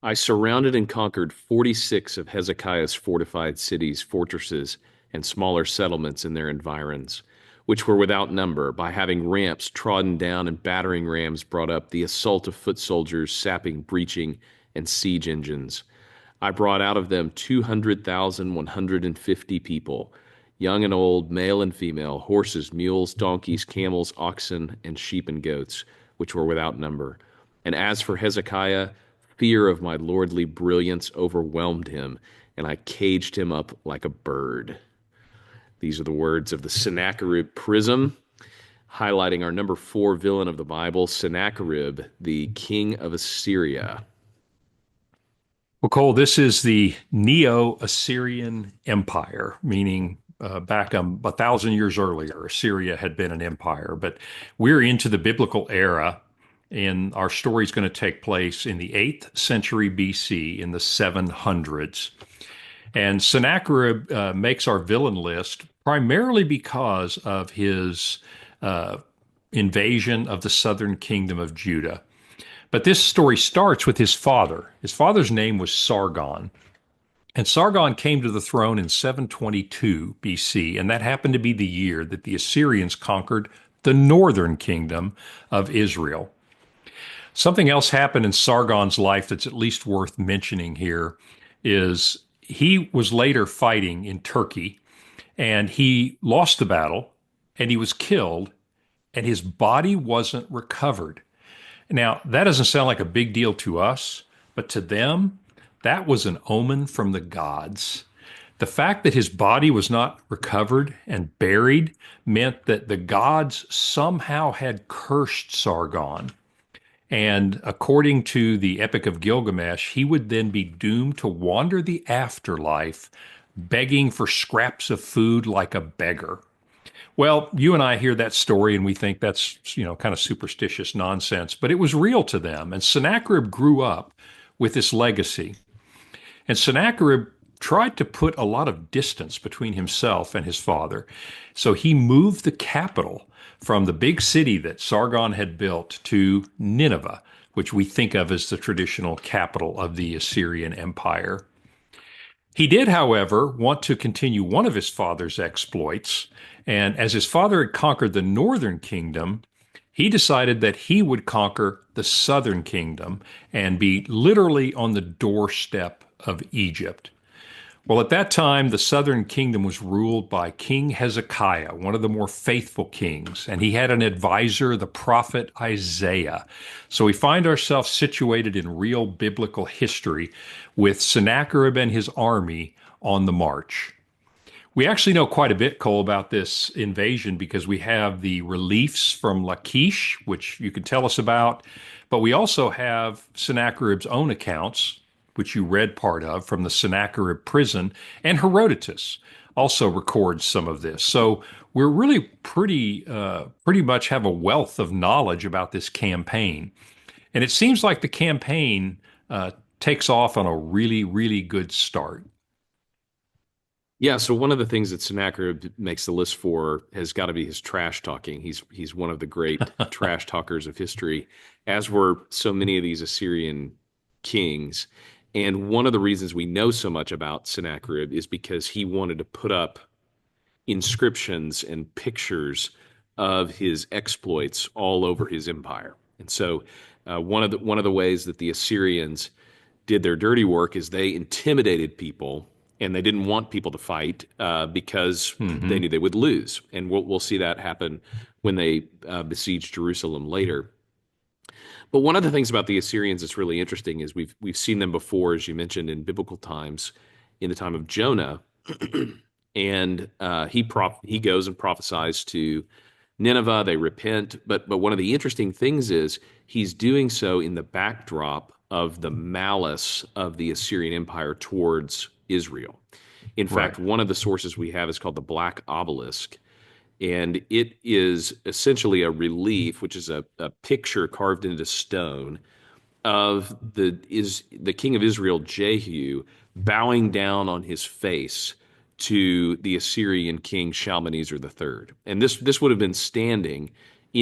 I surrounded and conquered 46 of Hezekiah's fortified cities, fortresses, and smaller settlements in their environs, which were without number, by having ramps trodden down and battering rams brought up, the assault of foot soldiers, sapping, breaching, and siege engines. I brought out of them 200,150 people, young and old, male and female, horses, mules, donkeys, camels, oxen, and sheep and goats, which were without number. And as for Hezekiah, fear of my lordly brilliance overwhelmed him, and I caged him up like a bird. These are the words of the Sennacherib prism, highlighting our number four villain of the Bible, Sennacherib, the king of Assyria. Well, Cole, this is the Neo-Assyrian Empire, meaning back 1,000 years earlier, Assyria had been an empire. But we're into the biblical era, and our story is going to take place in the 8th century BC in the 700s. And Sennacherib makes our villain list primarily because of his invasion of the southern kingdom of Judah. But this story starts with his father. His father's name was Sargon. And Sargon came to the throne in 722 BC, and that happened to be the year that the Assyrians conquered the northern kingdom of Israel. Something else happened in Sargon's life that's at least worth mentioning here is he was later fighting in Turkey, and he lost the battle, and he was killed, and his body wasn't recovered. Now, that doesn't sound like a big deal to us, but to them, that was an omen from the gods. The fact that his body was not recovered and buried meant that the gods somehow had cursed Sargon. And according to the Epic of Gilgamesh, he would then be doomed to wander the afterlife, begging for scraps of food like a beggar. Well, you and I hear that story and we think that's, kind of superstitious nonsense, but it was real to them. And Sennacherib grew up with this legacy. And Sennacherib tried to put a lot of distance between himself and his father. So he moved the capital from the big city that Sargon had built to Nineveh, which we think of as the traditional capital of the Assyrian Empire. He did, however, want to continue one of his father's exploits, and as his father had conquered the northern kingdom, he decided that he would conquer the southern kingdom and be literally on the doorstep of Egypt. Well, at that time, the southern kingdom was ruled by King Hezekiah, one of the more faithful kings, and he had an advisor, the prophet Isaiah. So we find ourselves situated in real biblical history with Sennacherib and his army on the march. We actually know quite a bit, Cole, about this invasion because we have the reliefs from Lachish, which you can tell us about, but we also have Sennacherib's own accounts, which you read part of from the Sennacherib prison, and Herodotus also records some of this. So we're really pretty much have a wealth of knowledge about this campaign. And it seems like the campaign takes off on a really, really good start. Yeah, so one of the things that Sennacherib makes the list for has got to be his trash talking. He's one of the great trash talkers of history, as were so many of these Assyrian kings. And one of the reasons we know so much about Sennacherib is because he wanted to put up inscriptions and pictures of his exploits all over his empire. And so one of the ways that the Assyrians did their dirty work is they intimidated people, and they didn't want people to fight because they knew they would lose. And we'll see that happen when they besiege Jerusalem later. But one of the things about the Assyrians that's really interesting is we've seen them before, as you mentioned, in biblical times, in the time of Jonah, and he goes and prophesies to Nineveh. They repent, but one of the interesting things is he's doing so in the backdrop of the malice of the Assyrian Empire towards Israel. In Right. fact, one of the sources we have is called the Black Obelisk, and it is essentially a relief, which is a picture carved into stone of the king of Israel, Jehu, bowing down on his face to the Assyrian king Shalmaneser III. And this would have been standing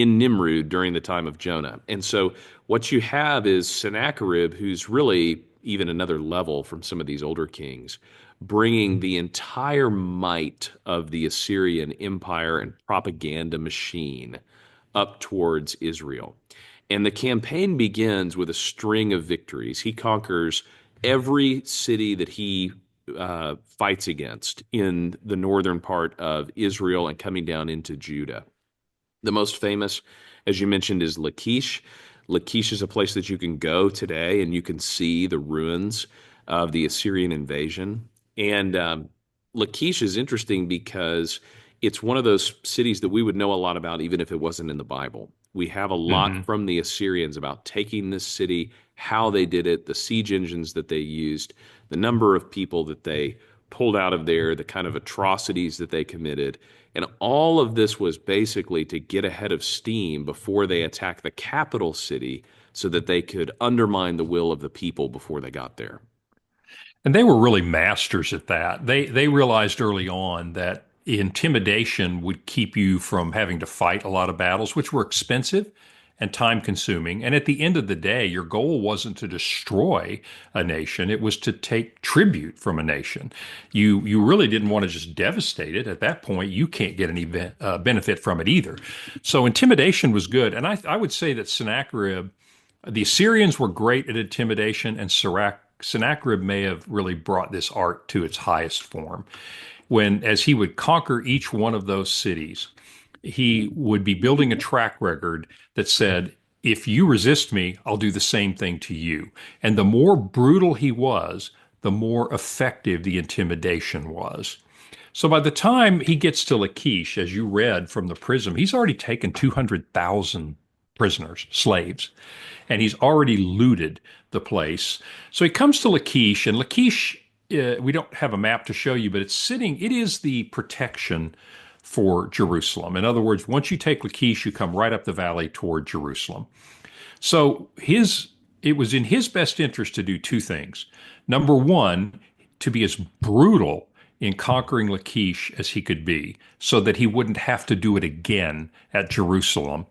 in Nimrud during the time of Jonah. And so what you have is Sennacherib, who's really even another level from some of these older kings, bringing the entire might of the Assyrian empire and propaganda machine up towards Israel. And the campaign begins with a string of victories. He conquers every city that he fights against in the northern part of Israel and coming down into Judah. The most famous, as you mentioned, is Lachish. Lachish is a place that you can go today and you can see the ruins of the Assyrian invasion. And Lachish is interesting because it's one of those cities that we would know a lot about even if it wasn't in the Bible. We have a lot Hmm. from the Assyrians about taking this city, how they did it, the siege engines that they used, the number of people that they pulled out of there, the kind of atrocities that they committed. And all of this was basically to get ahead of steam before they attacked the capital city so that they could undermine the will of the people before they got there. And they were really masters at that. They realized early on that intimidation would keep you from having to fight a lot of battles, which were expensive and time consuming. And at the end of the day, your goal wasn't to destroy a nation, it was to take tribute from a nation. You really didn't want to just devastate it. At that point, you can't get any benefit from it either. So intimidation was good. And I would say that Sennacherib, the Assyrians were great at intimidation, and Sennacherib may have really brought this art to its highest form. As he would conquer each one of those cities, he would be building a track record that said, if you resist me, I'll do the same thing to you. And the more brutal he was, the more effective the intimidation was. So by the time he gets to Lachish, as you read from the prism, he's already taken 200,000 prisoners, slaves, and he's already looted the place. So he comes to Lachish, and Lachish, we don't have a map to show you, but it is the protection for Jerusalem. In other words, once you take Lachish, you come right up the valley toward Jerusalem. So it was in his best interest to do two things. Number one, to be as brutal in conquering Lachish as he could be, so that he wouldn't have to do it again at Jerusalem.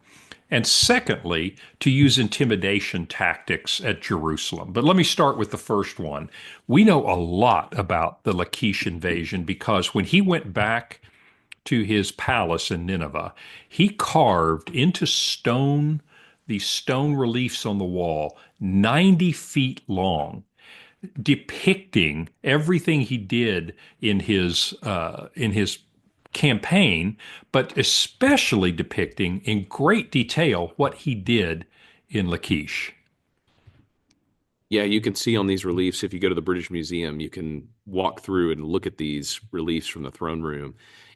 And secondly, to use intimidation tactics at Jerusalem. But let me start with the first one. We know a lot about the Lachish invasion because when he went back to his palace in Nineveh, he carved into stone these stone reliefs on the wall, 90 feet long, depicting everything he did in his campaign, but especially depicting in great detail what he did in Lachish. Yeah, you can see on these reliefs, if you go to the British Museum, you can walk through and look at these reliefs from the throne room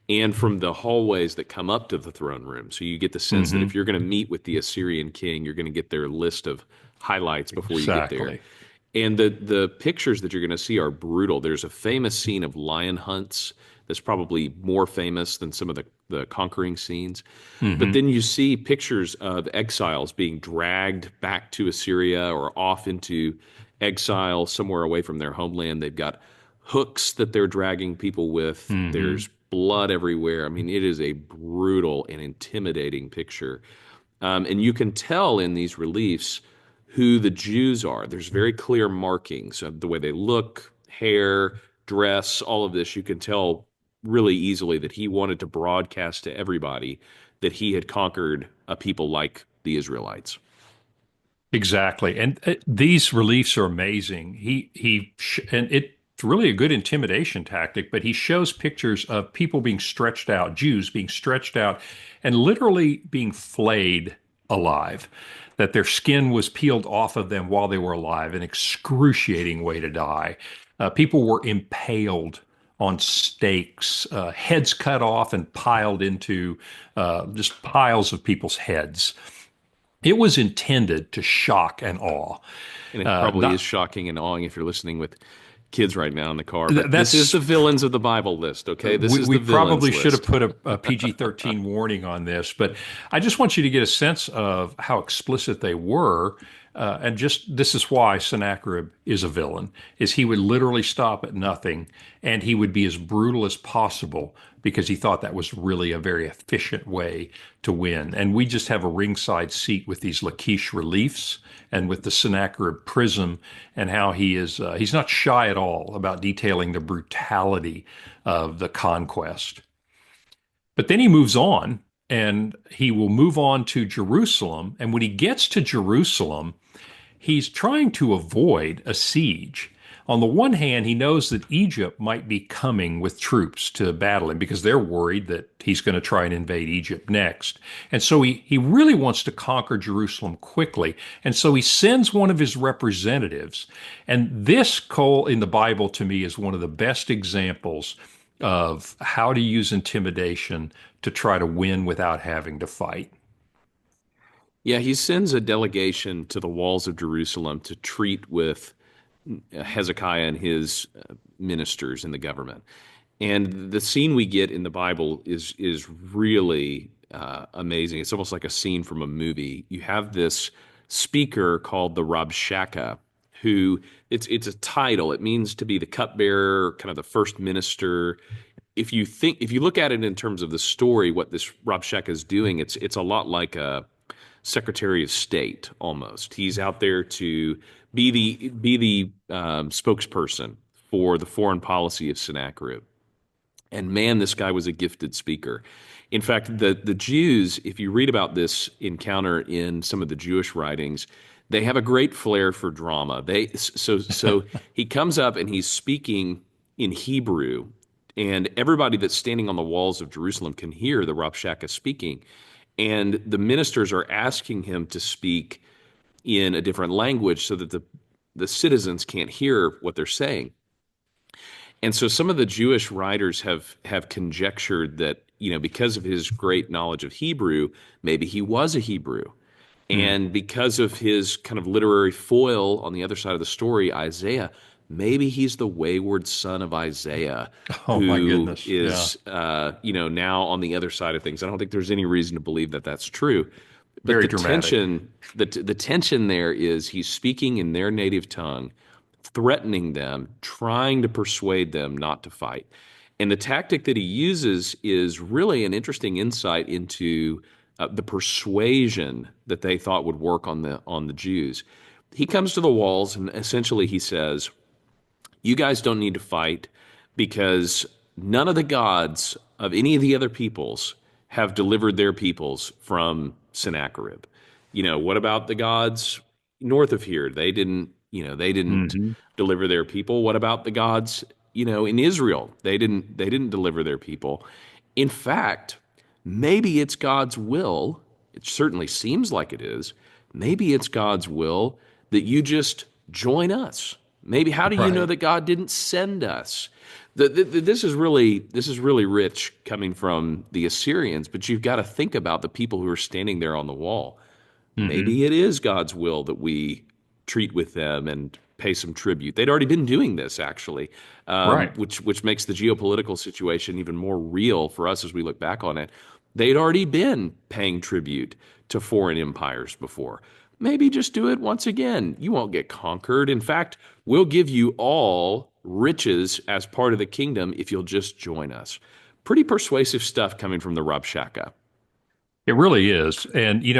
and from the hallways that come up to the throne room. So you get the sense that if Hmm. you're going to meet with the Assyrian king, you're going to get their list of highlights before you get there. Exactly. And the pictures that you're going to see are brutal. There's a famous scene of lion hunts that's probably more famous than some of the conquering scenes. But Hmm. then you see pictures of exiles being dragged back to Assyria or off into exile somewhere away from their homeland. They've got hooks that they're dragging people with. Hmm. There's blood everywhere. I mean, it is a brutal and intimidating picture. And you can tell in these reliefs who the Jews are. There's very clear markings of the way they look, hair, dress, all of this. You can tell really easily that he wanted to broadcast to everybody that he had conquered a people like the Israelites. Exactly. And these reliefs are amazing. And it's really a good intimidation tactic, but he shows pictures of people being stretched out, Jews being stretched out and literally being flayed alive, that their skin was peeled off of them while they were alive, an excruciating way to die. People were impaled on stakes, heads cut off and piled into just piles of people's heads. It was intended to shock and awe. And it probably is Not shocking and awing if you're listening with kids right now in the car. th- But this is that's the villains of the Bible list, okay? This is we the villains probably should have list. put a PG-13 warning on this, but I just want you to get a sense of how explicit they were. And just this is why Sennacherib is a villain, is he would literally stop at nothing and he would be as brutal as possible because he thought that was really a very efficient way to win. And we just have a ringside seat with these Lachish reliefs and with the Sennacherib prism and how he's not shy at all about detailing the brutality of the conquest. But then he moves on and he will move on to Jerusalem. And when he gets to Jerusalem, he's trying to avoid a siege. On the one hand, he knows that Egypt might be coming with troops to battle him because they're worried that he's going to try and invade Egypt next. And so he really wants to conquer Jerusalem quickly. And so he sends one of his representatives. And this, Cole, in the Bible to me is one of the best examples of how to use intimidation to try to win without having to fight. Yeah, he sends a delegation to the walls of Jerusalem to treat with Hezekiah and his ministers in the government. And the scene we get in the Bible is really amazing. It's almost like a scene from a movie. You have this speaker called the Rabshakeh, who it's a title. It means to be the cupbearer, kind of the first minister. If you look at it in terms of the story, what this Rabshakeh is doing, it's a lot like a Secretary of State almost. He's out there to be the spokesperson for the foreign policy of Sennacherib. And man, this guy was a gifted speaker. In fact, the Jews, if you read about this encounter in some of the Jewish writings, they have a great flair for drama. So he comes up and he's speaking in Hebrew, and everybody that's standing on the walls of Jerusalem can hear the Rabshakeh speaking. And the ministers are asking him to speak in a different language so that the citizens can't hear what they're saying. And so some of the Jewish writers have conjectured that, because of his great knowledge of Hebrew, maybe he was a Hebrew. Hmm. And because of his kind of literary foil on the other side of the story, Isaiah, maybe he's the wayward son of Isaiah Oh my who goodness. Yeah. is, now on the other side of things. I don't think there's any reason to believe that that's true. But Very dramatic. the tension there is he's speaking in their native tongue, threatening them, trying to persuade them not to fight. And the tactic that he uses is really an interesting insight into the persuasion that they thought would work on the Jews. He comes to the walls and essentially he says, "You guys don't need to fight because none of the gods of any of the other peoples have delivered their peoples from Sennacherib. What about the gods north of here? They didn't Hmm. deliver their people. What about the gods, in Israel? They didn't deliver their people. In fact, maybe it's God's will. It certainly seems like it is. Maybe it's God's will that you just join us. Maybe how do you know Right. that God didn't send us?" This is really rich coming from the Assyrians, but you've got to think about the people who are standing there on the wall. Hmm. Maybe it is God's will that we treat with them and pay some tribute. They'd already been doing this, actually, Right. which makes the geopolitical situation even more real for us as we look back on it. They'd already been paying tribute to foreign empires before. Maybe just do it once again. You won't get conquered. In fact, we'll give you all riches as part of the kingdom if you'll just join us. Pretty persuasive stuff coming from the Rabshakeh. It really is. And he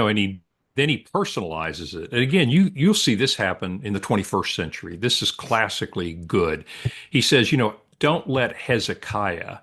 personalizes it. And again, you'll see this happen in the 21st century. This is classically good. He says, don't let Hezekiah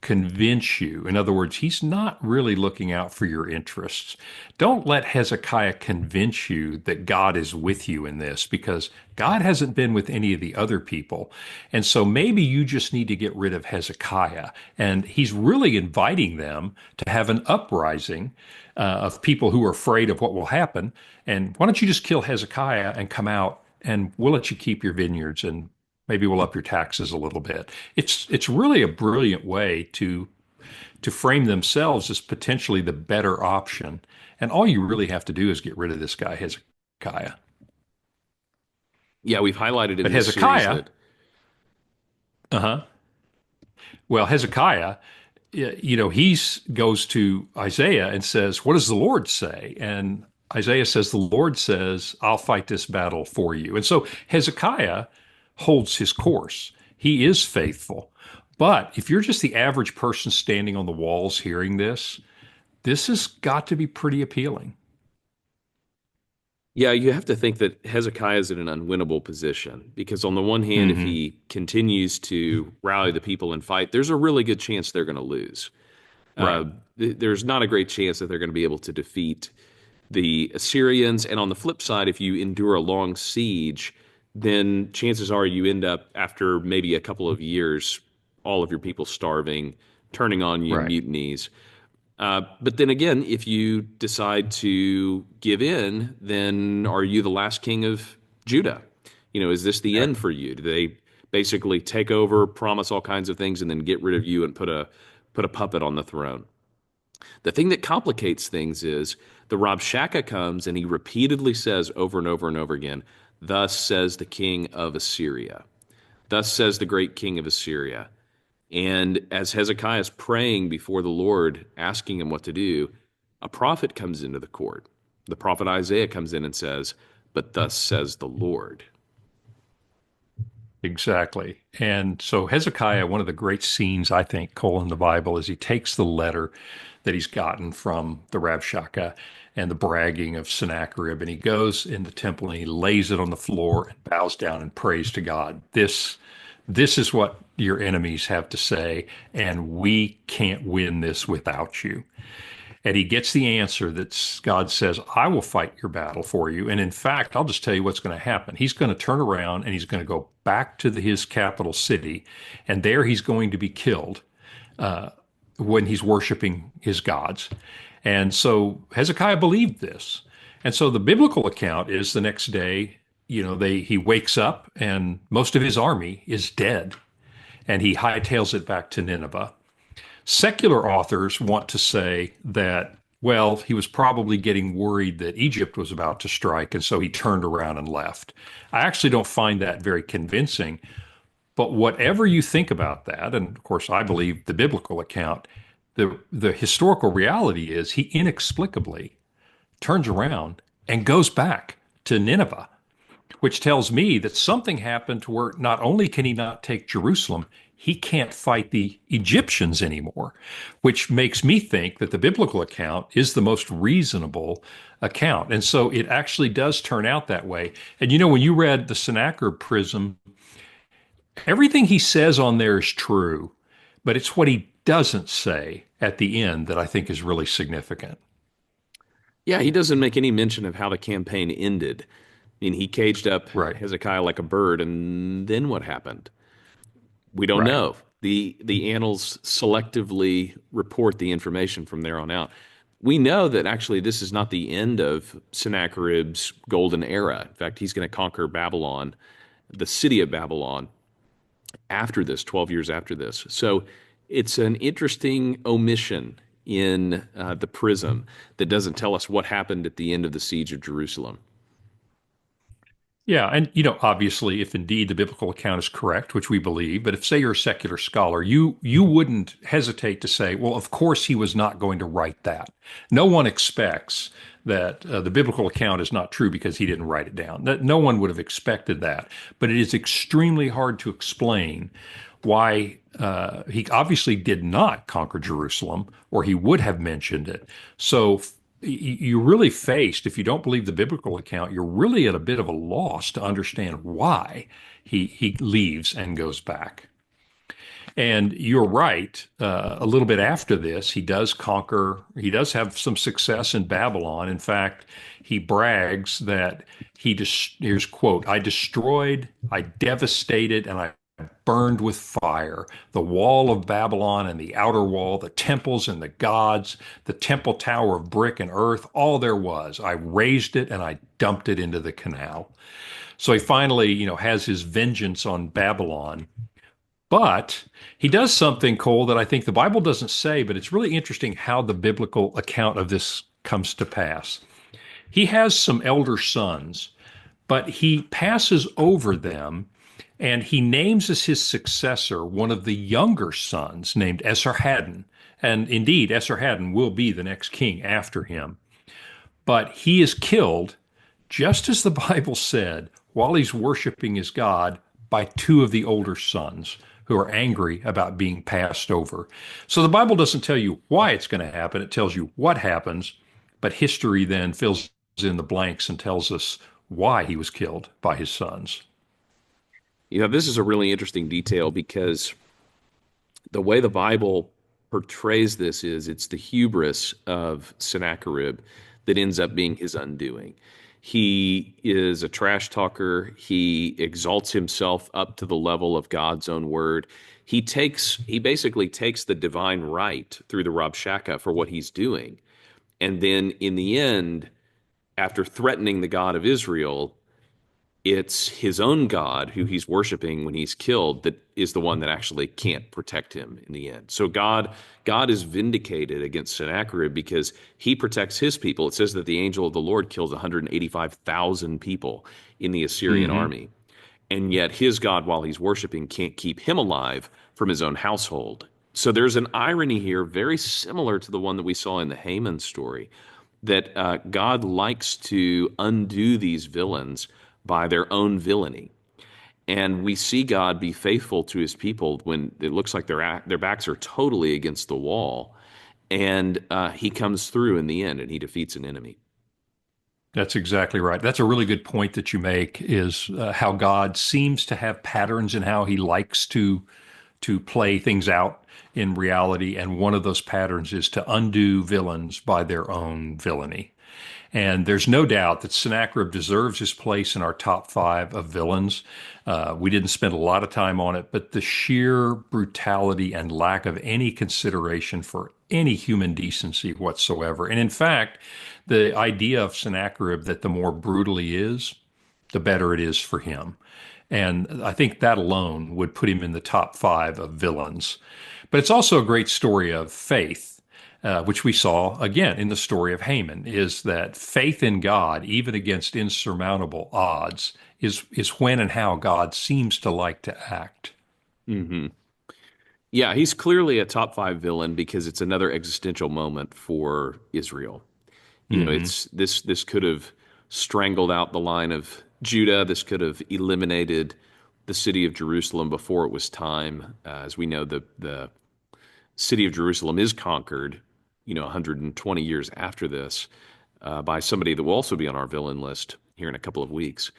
convince you. In other words, he's not really looking out for your interests. Don't let Hezekiah convince you that God is with you in this because God hasn't been with any of the other people. And so maybe you just need to get rid of Hezekiah. And he's really inviting them to have an uprising of people who are afraid of what will happen. And why don't you just kill Hezekiah and come out and we'll let you keep your vineyards and maybe we'll up your taxes a little bit. It's really a brilliant way to frame themselves as potentially the better option. And all you really have to do is get rid of this guy Hezekiah. Yeah, we've highlighted in But this series Hezekiah, that uh-huh. Well, Hezekiah, he goes to Isaiah and says, "What does the Lord say?" And Isaiah says, the Lord says, I'll fight this battle for you. And so Hezekiah holds his course. He is faithful. But if you're just the average person standing on the walls hearing this has got to be pretty appealing. Yeah, you have to think that Hezekiah is in an unwinnable position because, on the one hand, if Hmm. he continues to rally the people and fight, there's a really good chance they're going to lose. Uh, Right, there's not a great chance that they're going to be able to defeat the Assyrians. And on the flip side, if you endure a long siege, then chances are you end up, after maybe a couple of years, all of your people starving, turning on you, right, mutinies. But then again, if you decide to give in, then are you the last king of Judah? Is this the end exactly. for you? Do they basically take over, promise all kinds of things, and then get rid of you and put a puppet on the throne? The thing that complicates things is the Rabshakeh comes and he repeatedly says over and over and over again, "Thus says the king of Assyria. Thus says the great king of Assyria." And as Hezekiah is praying before the Lord, asking him what to do, a prophet comes into the court. The prophet Isaiah comes in and says, "But thus says the Lord." Exactly. And so Hezekiah, one of the great scenes, I think, Cole, in the Bible is he takes the letter that he's gotten from the Rabshakeh and the bragging of Sennacherib, and he goes in the temple and he lays it on the floor and bows down and prays to God. This is what your enemies have to say, and we can't win this without you. And he gets the answer that God says, I will fight your battle for you. And in fact, I'll just tell you what's going to happen. He's going to turn around and he's going to go back to his capital city, and there he's going to be killed when he's worshiping his gods. And so Hezekiah believed this. And so the biblical account is the next day, he wakes up and most of his army is dead, and he hightails it back to Nineveh. Secular authors want to say that, well, he was probably getting worried that Egypt was about to strike, and so he turned around and left. I actually don't find that very convincing. But whatever you think about that, and of course, I believe the biblical account, the historical reality is he inexplicably turns around and goes back to Nineveh, which tells me that something happened to where not only can he not take Jerusalem, he can't fight the Egyptians anymore, which makes me think that the biblical account is the most reasonable account. And so it actually does turn out that way. And when you read the Sennacherib prism, everything he says on there is true, but it's what he doesn't say at the end that I think is really significant. Yeah, he doesn't make any mention of how the campaign ended. I mean, he caged up Right, Hezekiah like a bird, and then what happened? We don't right. know. The annals selectively report the information from there on out. We know that actually this is not the end of Sennacherib's golden era. In fact, he's going to conquer Babylon, the city of Babylon, after this, 12 years after this. So it's an interesting omission in the prism that doesn't tell us what happened at the end of the siege of Jerusalem. Yeah, and obviously, if indeed the biblical account is correct, which we believe, but if say you're a secular scholar, you wouldn't hesitate to say, well, of course he was not going to write that. No one expects that the biblical account is not true because he didn't write it down. That no one would have expected that, but it is extremely hard to explain why he obviously did not conquer Jerusalem, or he would have mentioned it. So you're really faced, if you don't believe the biblical account, you're really at a bit of a loss to understand why he leaves and goes back. And you're right. A little bit after this, he does conquer, he does have some success in Babylon. In fact, he brags that here's quote, I destroyed, I devastated, and I burned with fire the wall of Babylon and the outer wall, the temples and the gods, the temple tower of brick and earth, all there was. I razed it and I dumped it into the canal. So he finally, has his vengeance on Babylon. But he does something, Cole, that I think the Bible doesn't say, but it's really interesting how the biblical account of this comes to pass. He has some elder sons, but he passes over them and he names as his successor one of the younger sons named Esarhaddon. And indeed, Esarhaddon will be the next king after him. But he is killed, just as the Bible said, while he's worshiping his God by two of the older sons who are angry about being passed over. So the Bible doesn't tell you why it's going to happen, it tells you what happens, but history then fills in the blanks and tells us why he was killed by his sons. This is a really interesting detail because the way the Bible portrays this is it's the hubris of Sennacherib that ends up being his undoing. He is a trash talker. He exalts himself up to the level of God's own word. He basically takes the divine right through the Rabshakeh for what he's doing. And then in the end, after threatening the God of Israel, it's his own God who he's worshiping when he's killed that is the one that actually can't protect him in the end. So God is vindicated against Sennacherib because he protects his people. It says that the angel of the Lord kills 185,000 people in the Assyrian Hmm. army. And yet his God, while he's worshiping, can't keep him alive from his own household. So there's an irony here, very similar to the one that we saw in the Haman story, that God likes to undo these villains by their own villainy. And we see God be faithful to his people when it looks like their backs are totally against the wall. And he comes through in the end and he defeats an enemy. That's exactly right. That's a really good point that you make is how God seems to have patterns in how he likes to play things out in reality. And one of those patterns is to undo villains by their own villainy. And there's no doubt that Sennacherib deserves his place in our top five of villains. We didn't spend a lot of time on it, but the sheer brutality and lack of any consideration for any human decency whatsoever. And in fact, the idea of Sennacherib that the more brutal he is, the better it is for him. And I think that alone would put him in the top five of villains. But it's also a great story of faith, which we saw again in the story of Haman, is that faith in God, even against insurmountable odds, is when and how God seems to like to act. Hmm. Yeah, he's clearly a top five villain because it's another existential moment for Israel. Hmm. It's this could have strangled out the line of Judah. This could have eliminated the city of Jerusalem before it was time. As we know, the city of Jerusalem is conquered, 120 years after this, by somebody that will also be on our villain list here in a couple of weeks.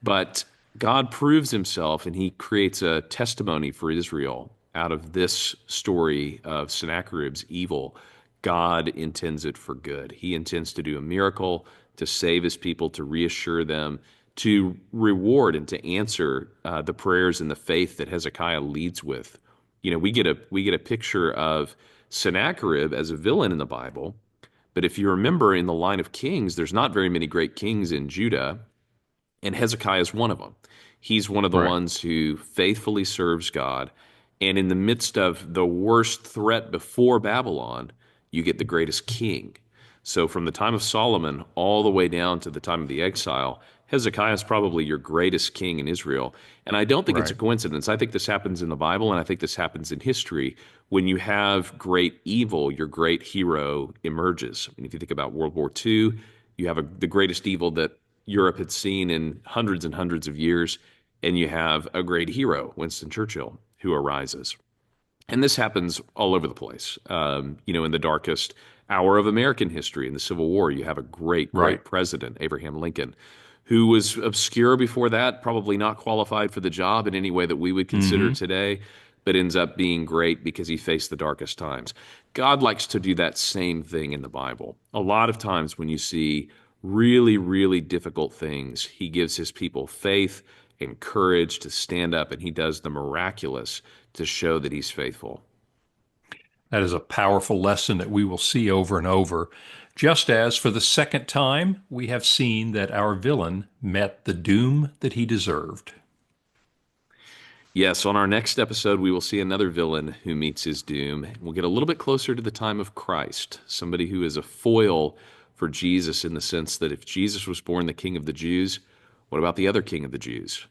But God proves himself and he creates a testimony for Israel out of this story of Sennacherib's evil. God intends it for good. He intends to do a miracle to save his people, to reassure them, to reward and to answer the prayers and the faith that Hezekiah leads with. We get a picture of Sennacherib as a villain in the Bible, but if you remember in the line of kings, there's not very many great kings in Judah, and Hezekiah is one of them. He's one of the Right. ones who faithfully serves God. And in the midst of the worst threat before Babylon, you get the greatest king. So from the time of Solomon all the way down to the time of the exile, Hezekiah is probably your greatest king in Israel. And I don't think it's a Right. coincidence. I think this happens in the Bible, and I think this happens in history. When you have great evil, your great hero emerges. I mean, if you think about World War II, you have the greatest evil that Europe had seen in hundreds and hundreds of years, and you have a great hero, Winston Churchill, who arises. And this happens all over the place. In the darkest hour of American history, in the Civil War, you have a great, Right. great president, Abraham Lincoln, who was obscure before that, probably not qualified for the job in any way that we would consider Hmm. today, but ends up being great because he faced the darkest times. God likes to do that same thing in the Bible. A lot of times when you see really, really difficult things, he gives his people faith and courage to stand up, and he does the miraculous to show that he's faithful. That is a powerful lesson that we will see over and over. Just as for the second time, we have seen that our villain met the doom that he deserved. Yes, on our next episode, we will see another villain who meets his doom. We'll get a little bit closer to the time of Christ, somebody who is a foil for Jesus in the sense that if Jesus was born the King of the Jews, what about the other King of the Jews?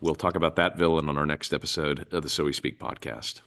We'll talk about that villain on our next episode of the So We Speak podcast.